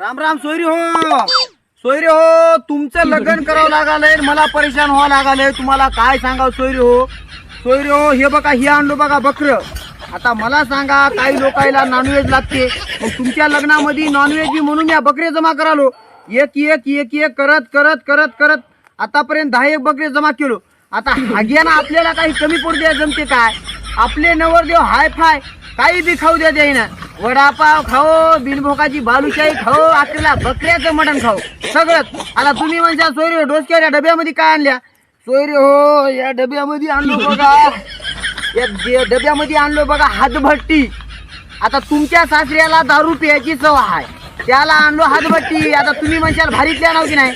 राम राम सोयरी हो तुमचं लग्न करावं लागालंय मला परेशान व्हावं लागालंय तुम्हाला काय सांगावं सोयरी हो हे बघा हे आणलो बघा बकर. आता मला सांगा काही लोकांना नॉनव्हेज लागते मग तुमच्या लग्नामध्ये नॉनव्हेज बी म्हणून या बकरे जमा करालो एक एक एक एक करत करत करत करत आतापर्यंत 10 बकरे जमा केलो. आता हाग्याना आपल्याला काही कमी पडू जमते काय आपले नवरदेव हाय फाय काही बी खाऊ द्या द्यायना वडापाव खाओ बिनभोकाची बालुशाही खाओ आपल्याला बकऱ्याचं मटण खाओ सगळंच. आता तुम्ही म्हणता सोयरी हो डोसक्या डब्यामध्ये काय आणल्या सोयरी हो या डब्यामध्ये आणलो बघा या डब्यामध्ये आणलो बघा हातभट्टी. आता तुमच्या सासऱ्याला दारू प्यायची सवय आहे त्याला आणलो हातभट्टी. आता तुम्ही म्हणशाल भारीतल्या नाव की नाही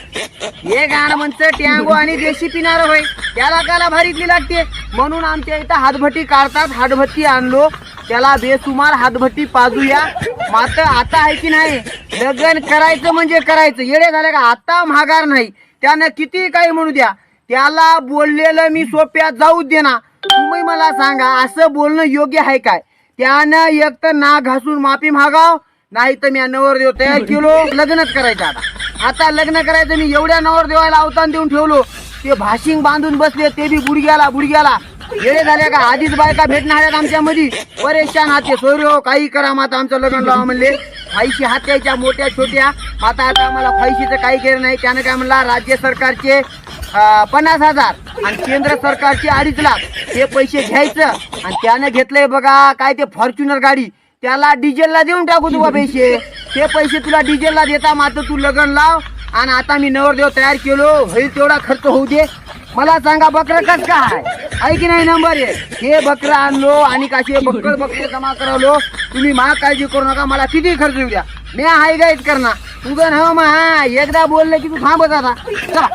हे गाणं म्हणतं टँगो आणि देशी पिणार होय त्याला काला भारीतली लागते म्हणून आमच्या इथं हातभट्टी काढतात. हातभट्टी आणलो त्याला बेसुमार हातभट्टी पाजूया. मात्र आता आहे की नाही लग्न करायचं म्हणजे करायचं येडे झाले का आता माघार नाही. त्यानं किती काही म्हणू द्या त्याला बोललेलं मी सोप्यात जाऊ दे ना. तुम्ही मला सांगा असं बोलणं योग्य आहे काय. त्यानं एक तर नाक घासून माफी मागाव नाही तर मी नवरदेव तयार केलो लग्नच करायचं. आता लग्न करायचं मी एवढ्या नवरदेवाला अवतान देऊन ठेवलो ते भाशिंग बांधून बसले ते बी बुडग्याला येडे झाले का आधीच बायका भेटणार आहेत आमच्या मध्ये परेशान हाते सोयरी हो काही करा माता आमचं लग्न लावा म्हणले. फायशी हात्याच्या मोठ्या छोट्या आता आम्हाला फायशीचं काही केलं नाही. त्यानं काय म्हणला राज्य सरकारचे 50,000 आणि केंद्र सरकारचे 2.5 लाख हे पैसे घ्यायचं आणि त्यानं घेतलंय बघा काय ते फॉर्च्युनर गाडी त्याला डिझेलला देऊन टाकू तुला पैसे ते पैसे तुला डिझेलला देता मात्र तू लग्न लाव. आणि आता मी नवरदेव तयार केलो होईल तेवढा खर्च होऊ दे. मला सांगा बकरं कस काय आहे की नाही नंबर 1 हे बकरं आणलो आणि काशी बकरे जमा करवलो. तुम्ही महाग काळजी करू नका मला किती खर्च येऊ द्या मी हाय गाईड करणार तुझं ना मग हा एकदा बोललं की तू थांबत आता चला.